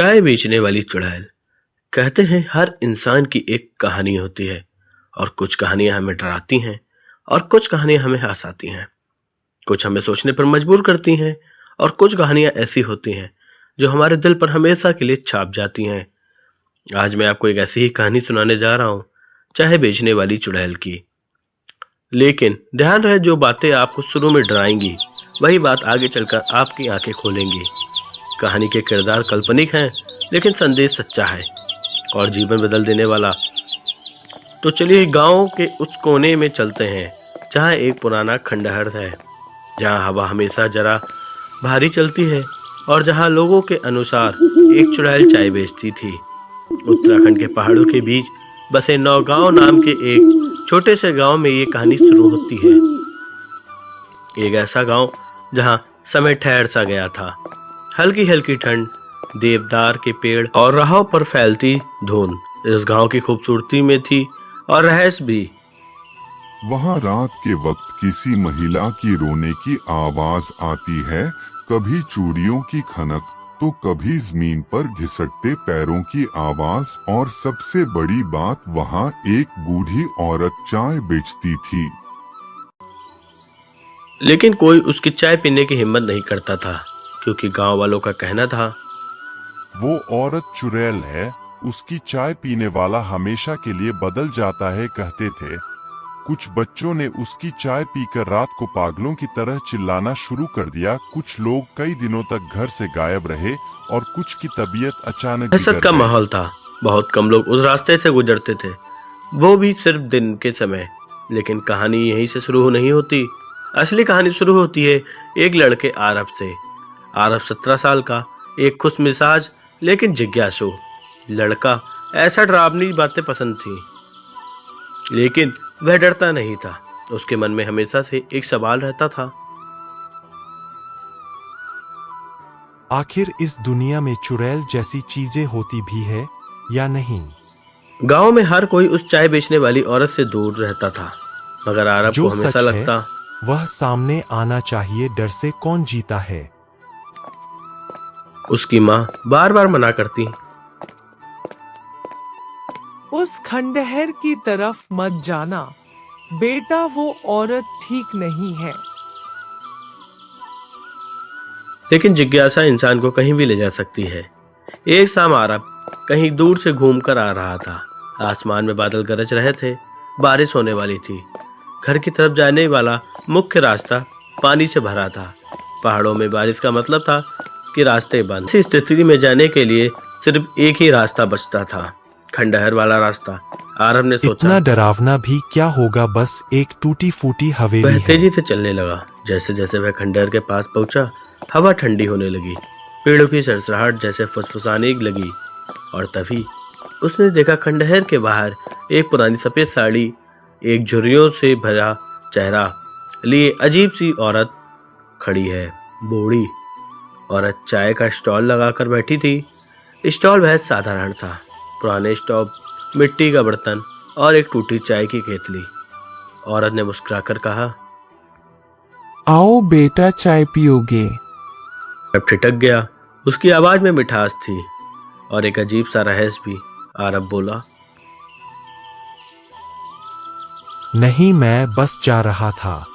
चाय बेचने वाली चुड़ैल। कहते हैं हर इंसान की एक कहानी होती है और कुछ कहानियां हमें डराती हैं और कुछ कहानियां हमें हंसाती हैं। कुछ हमें सोचने पर मजबूर करती हैं और कुछ कहानियां ऐसी होती हैं जो हमारे दिल पर हमेशा के लिए छाप जाती हैं। आज मैं आपको एक ऐसी ही कहानी सुनाने जा रहा हूँ, चाय बेचने वाली चुड़ैल की। लेकिन ध्यान रहे, जो बातें आपको शुरू में डराएंगी वही बात आगे चलकर आपकी आंखें खोलेंगी। कहानी के किरदार काल्पनिक हैं लेकिन संदेश सच्चा है और जीवन बदल देने वाला। तो चलिए गांव के उस कोने में चलते हैं जहां एक पुराना खंडहर है, जहां हवा हमेशा जरा भारी चलती है और जहां लोगों के अनुसार एक चुड़ैल चाय बेचती थी। उत्तराखंड के पहाड़ों के बीच बसे नौगांव नाम के एक छोटे से गांव में ये कहानी शुरू होती है। एक ऐसा गांव जहां समय ठहर सा गया था। हल्की हल्की ठंड, देवदार के पेड़ और राहों पर फैलती धुंध इस गांव की खूबसूरती में थी और रहस्य भी। वहाँ रात के वक्त किसी महिला की रोने की आवाज आती है, कभी चूड़ियों की खनक तो कभी जमीन पर घिसटते पैरों की आवाज, और सबसे बड़ी बात, वहाँ एक बूढ़ी औरत चाय बेचती थी। लेकिन कोई उसकी चाय पीने की हिम्मत नहीं करता था, क्योंकि गांव वालों का कहना था वो औरत चुड़ैल है, उसकी चाय पीने वाला हमेशा के लिए बदल जाता है, कहते थे। कुछ बच्चों ने उसकी चाय पीकर रात को पागलों की तरह चिल्लाना शुरू कर दिया। कुछ लोग कई दिनों तक घर से गायब रहे और कुछ की तबीयत अचानक दहशत का माहौल था। बहुत कम लोग उस रास्ते से गुजरते थे, वो भी सिर्फ दिन के समय। लेकिन कहानी यहीं से शुरू नहीं होती। असली कहानी शुरू होती है एक लड़के आरब से। आरब 17 साल का, एक खुश मिजाज लेकिन जिज्ञासु लड़का। ऐसा डरावनी बातें पसंद थी, लेकिन वह डरता नहीं था। उसके मन में हमेशा से एक सवाल रहता था, आखिर इस दुनिया में चुड़ैल जैसी चीजें होती भी है या नहीं। गांव में हर कोई उस चाय बेचने वाली औरत से दूर रहता था, मगर आरब को हमेशा लगता वह सामने आना चाहिए। डर से कौन जीता है। उसकी माँ बार बार मना करती, उस खंडहर की तरफ मत जाना बेटा, वो औरत ठीक नहीं है। लेकिन जिज्ञासा इंसान को कहीं भी ले जा सकती है। एक शाम आरब कहीं दूर से घूमकर आ रहा था। आसमान में बादल गरज रहे थे, बारिश होने वाली थी। घर की तरफ जाने वाला मुख्य रास्ता पानी से भरा था। पहाड़ों में बारिश का मतलब था कि रास्ते बंद। इस स्थिति में जाने के लिए सिर्फ एक ही रास्ता बचता था, खंडहर वाला रास्ता। आरब ने सोचा, इतना डरावना भी क्या होगा, बस एक टूटी फूटी हवेली वह है। तेजी से चलने लगा। जैसे जैसे वह खंडहर के पास पहुंचा, हवा ठंडी होने लगी, पेड़ों की सरसराहट जैसे फुसफुसाने लगी। और तभी उसने देखा खंडहर के बाहर एक पुरानी सफेद साड़ी, एक झुर्रियों से भरा चेहरा लिए अजीब सी औरत खड़ी है। बूढ़ी औरत चाय का स्टॉल लगाकर बैठी थी। स्टॉल बहुत साधारण था, पुराने स्टोव, मिट्टी का बर्तन और एक टूटी चाय की केतली। औरत ने मुस्कुराकर कहा, आओ बेटा, चाय पियोगे। अब ठिठक गया। उसकी आवाज में मिठास थी और एक अजीब सा रहस्य भी। आरब बोला, नहीं, मैं बस जा रहा था।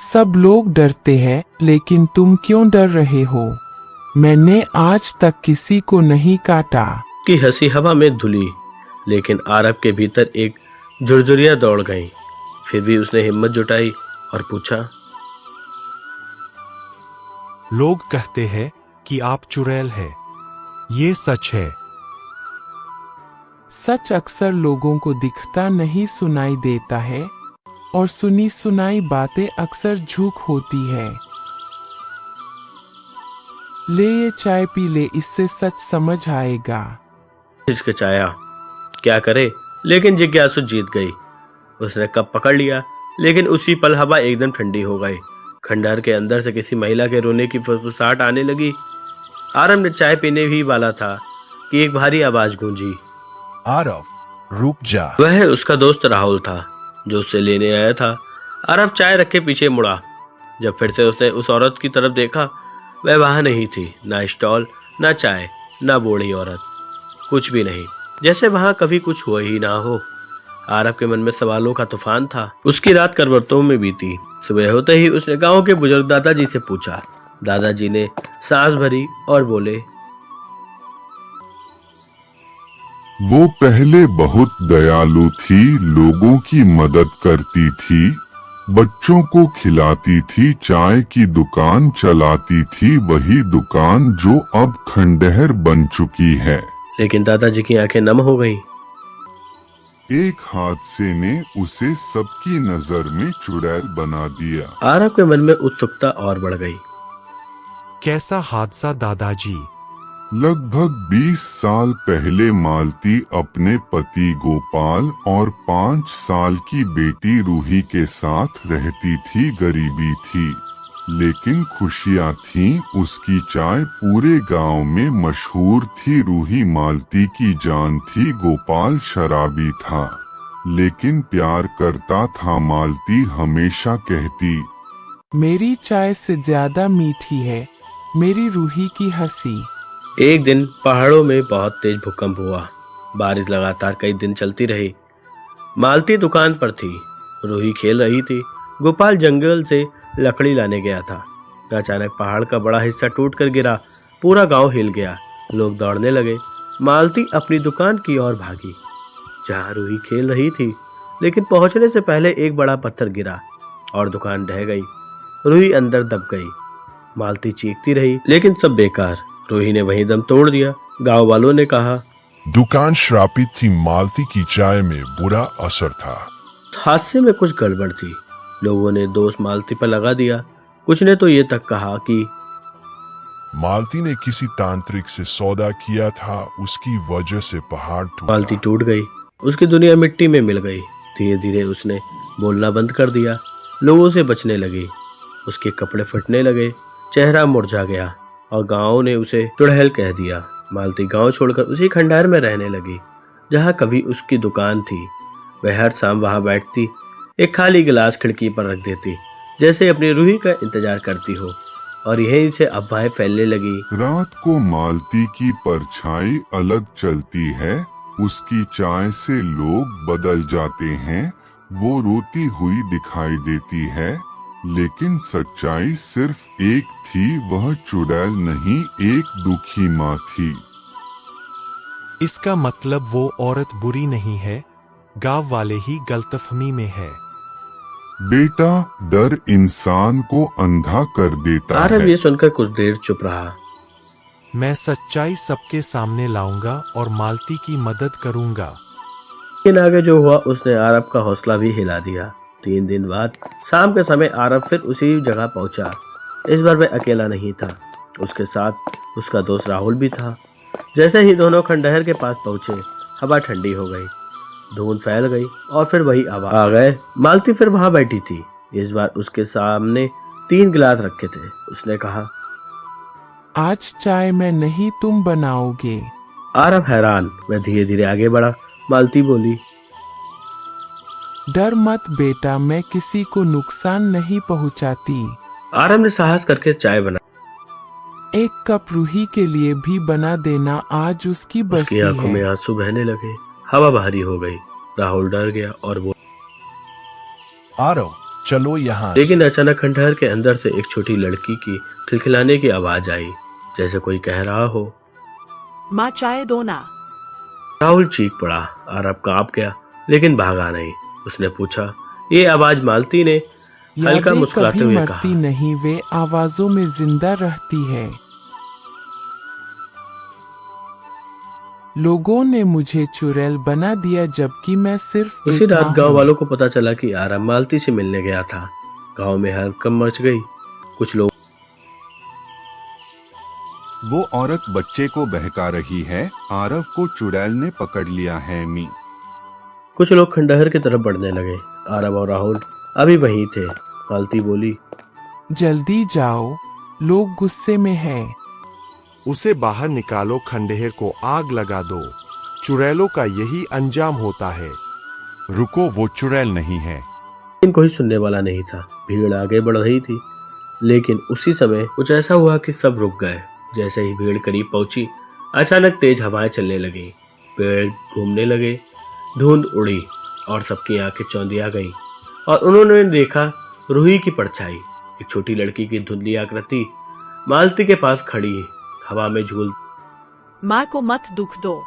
सब लोग डरते हैं, लेकिन तुम क्यों डर रहे हो? मैंने आज तक किसी को नहीं काटा। कि हंसी हवा में धुली, लेकिन आरब के भीतर एक झुरझुरियां दौड़ गईं। फिर भी उसने हिम्मत जुटाई और पूछा, लोग कहते हैं कि आप चुड़ैल है, ये सच है? सच अक्सर लोगों को दिखता नहीं सुनाई देता है, और सुनी सुनाई बातें अक्सर झूठ होती है। ले ये चाय पी ले, इससे सच समझ आएगा। हिचकिचाया, क्या करे, लेकिन जिज्ञासु जीत गई। उसने कप पकड़ लिया, लेकिन उसी पल हवा एकदम ठंडी हो गई। खंडहर के अंदर से किसी महिला के रोने की फुसफुसाहट आने लगी। आरब ने चाय पीने ही वाला था कि एक भारी आवाज गूंजी, आरब रुक जा। वह उसका दोस्त राहुल था जो उससे लेने आया था। अरब चाय रखे पीछे मुड़ा। जब फिर से उसने उस औरत की तरफ देखा वह वहां नहीं थी, ना स्टॉल, ना चाय, ना बूढ़ी औरत, कुछ भी नहीं, जैसे वहां कभी कुछ हुआ ही ना हो। आरव के मन में सवालों का तूफान था। उसकी रात करवटों में बीती। सुबह होते ही उसने गांव के बुजुर्ग दादाजी से पूछा। दादाजी ने सांस भरी और बोले, वो पहले बहुत दयालु थी, लोगों की मदद करती थी, बच्चों को खिलाती थी, चाय की दुकान चलाती थी, वही दुकान जो अब खंडहर बन चुकी है। लेकिन दादाजी की आंखें नम हो गईं। एक हादसे ने उसे सबकी नजर में चुड़ैल बना दिया। आरव के मन में उत्सुकता और बढ़ गई। कैसा हादसा दादाजी? लगभग 20 साल पहले मालती अपने पति गोपाल और 5 साल की बेटी रूही के साथ रहती थी। गरीबी थी लेकिन खुशियां थीं। उसकी चाय पूरे गांव में मशहूर थी। रूही मालती की जान थी, गोपाल शराबी था लेकिन प्यार करता था। मालती हमेशा कहती, मेरी चाय से ज्यादा मीठी है मेरी रूही की हंसी। एक दिन पहाड़ों में बहुत तेज भूकंप हुआ। बारिश लगातार कई दिन चलती रही। मालती दुकान पर थी, रूही खेल रही थी, गोपाल जंगल से लकड़ी लाने गया था। अचानक पहाड़ का बड़ा हिस्सा टूटकर गिरा। पूरा गांव हिल गया। लोग दौड़ने लगे। मालती अपनी दुकान की ओर भागी जहां रूही खेल रही थी, लेकिन पहुंचने से पहले एक बड़ा पत्थर गिरा और दुकान ढह गई। रूही अंदर दब गई। मालती चीखती रही, लेकिन सब बेकार। रूही ने वहीं दम तोड़ दिया। गांव वालों ने कहा, दुकान श्रापित थी, मालती की चाय में बुरा असर था। हादसे में कुछ गड़बड़ थी। लोगों ने दोष मालती पर लगा दिया। कुछ ने तो ये तक कहा कि मालती ने किसी तांत्रिक से सौदा किया था, उसकी वजह से पहाड़ मालती टूटा। टूट गई। उसकी दुनिया मिट्टी में मिल गई। धीरे धीरे उसने बोलना बंद कर दिया। लोगों से बचने लगी। उसके कपड़े फटने लगे, चेहरा मुरझा गया और गांव ने उसे चुड़ैल कह दिया। मालती गांव छोड़कर उसी खंडहर में रहने लगी जहां कभी उसकी दुकान थी। वह हर शाम वहां बैठती, एक खाली गिलास खिड़की पर रख देती, जैसे अपनी रूही का इंतजार करती हो, और यहीं से अफवाहें फैलने लगी। रात को मालती की परछाई अलग चलती है, उसकी चाय से लोग बदल जाते हैं, वो रोती हुई दिखाई देती है, लेकिन सच्चाई सिर्फ एक थी, वह चुड़ैल नहीं, एक दुखी माँ थी। इसका मतलब वो औरत बुरी नहीं है, गांव वाले ही गलतफहमी में है। बेटा, डर इंसान को अंधा कर देता आरव है। ये सुनकर कुछ देर चुप रहा। मैं सच्चाई सबके सामने लाऊंगा और मालती की मदद करूंगा। लेकिन आगे जो हुआ उसने आरव का हौसला भी हिला दिया। 3 दिन बाद शाम के समय आरव फिर उसी जगह पहुंचा। इस बार वह अकेला नहीं था, उसके साथ उसका दोस्त राहुल भी था। जैसे ही दोनों खंडहर के पास पहुंचे, हवा ठंडी हो गई, धुंध फैल गई और फिर वही आवाज आ गए। मालती फिर वहां बैठी थी। इस बार उसके सामने 3 गिलास रखे थे। उसने कहा, आज चाय मैं नहीं तुम बनाओगे। आरव हैरान। वह धीरे धीरे आगे बढ़ा। मालती बोली, डर मत बेटा, मैं किसी को नुकसान नहीं पहुंचाती। आरव ने साहस करके चाय बना। एक कप रूही के लिए भी बना देना, आज उसकी उसकी बरसी आंखों में है। आंसू बहने लगे। हवा भारी हो गई। राहुल डर गया और वो आरव, चलो यहाँ। लेकिन अचानक खंडहर के अंदर से एक छोटी लड़की की खिलखिलाने की आवाज आई, जैसे कोई कह रहा हो, माँ चाय दो ना। राहुल चीख पड़ा। आरव कांप गया लेकिन भागा नहीं। उसने पूछा, ये आवाज मालती ने हल्का यादें मुस्कुराते कभी हुए मरती कहा। नहीं, वे आवाजों में जिंदा रहती है। लोगों ने मुझे चुड़ैल बना दिया, जबकि मैं सिर्फ उसी एक रात माँ गांव हूँ। वालों को पता चला कि आरव मालती से मिलने गया था। गांव में हड़कंप मच गई। कुछ लोग वो औरत बच्चे को बहका रही है, आरव को चुड़ैल ने पकड़ लिया है। कुछ लोग खंडहर की तरफ बढ़ने लगे। आरव और राहुल अभी वहीं थे। मालती बोली, जल्दी जाओ, लोग गुस्से में हैं। उसे बाहर निकालो, खंडहर को आग लगा दो। चुड़ैलों का यही अंजाम होता है। रुको, वो चुड़ैल नहीं है। लेकिन कोई सुनने वाला नहीं था। भीड़ आगे बढ़ रही थी। लेकिन उसी समय कुछ ऐसा हुआ कि सब रुक गए। जैसे ही भीड़ करीब पहुंची, अचानक तेज हवाएं चलने लगी, पेड़ घूमने लगे, धुंध उड़ी और सबकी आंखें चौंधिया गईं और उन्होंने देखा रूही की परछाई, एक छोटी लड़की की धुंधली आकृति मालती के पास खड़ी हवा में झूल। माँ को मत दुख दो।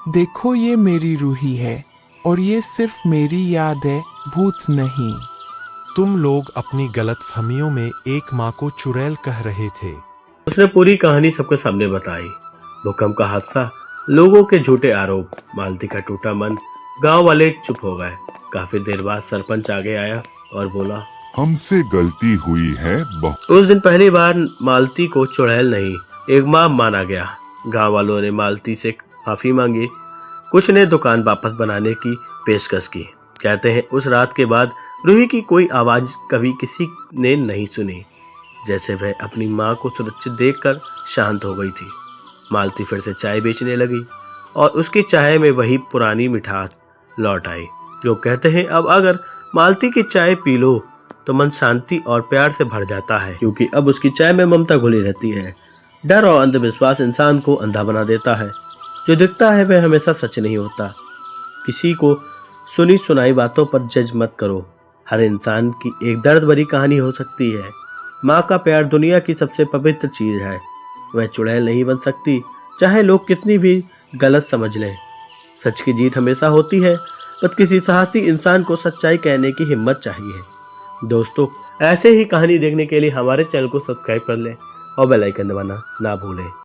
देखो ये मेरी रूही है और ये सिर्फ मेरी याद है, भूत नहीं। तुम लोग अपनी गलतफहमियों में एक माँ को चुड़ैल कह रहे थे। उसने पूरी कहानी सबके सामने बताई। भूकंप का हादसा, लोगों के झूठे आरोप, मालती का टूटा मन। गांव वाले चुप हो गए। काफी देर बाद सरपंच आगे आया और बोला, हमसे गलती हुई है उस दिन पहली बार मालती को चुड़ैल नहीं, एक माँ माना गया। गांव वालों ने मालती से माफी मांगी, कुछ ने दुकान वापस बनाने की पेशकश की। कहते हैं उस रात के बाद रूही की कोई आवाज कभी किसी ने नहीं सुनी, जैसे वह अपनी माँ को सुरक्षित देखकर शांत हो गई थी। मालती फिर से चाय बेचने लगी और उसकी चाय में वही पुरानी मिठास लौट आई। लोग कहते हैं अब अगर मालती की चाय पी लो तो मन शांति और प्यार से भर जाता है, क्योंकि अब उसकी चाय में ममता घुली रहती है। डर और अंधविश्वास इंसान को अंधा बना देता है। जो दिखता है वह हमेशा सच नहीं होता। किसी को सुनी सुनाई बातों पर जज मत करो। हर इंसान की एक दर्द भरी कहानी हो सकती है। माँ का प्यार दुनिया की सबसे पवित्र चीज है। वह चुड़ैल नहीं बन सकती, चाहे लोग कितनी भी गलत समझ लें। सच की जीत हमेशा होती है, बस किसी साहसी इंसान को सच्चाई कहने की हिम्मत चाहिए। दोस्तों, ऐसे ही कहानी देखने के लिए हमारे चैनल को सब्सक्राइब कर लें और बेल आइकन दबाना ना भूलें।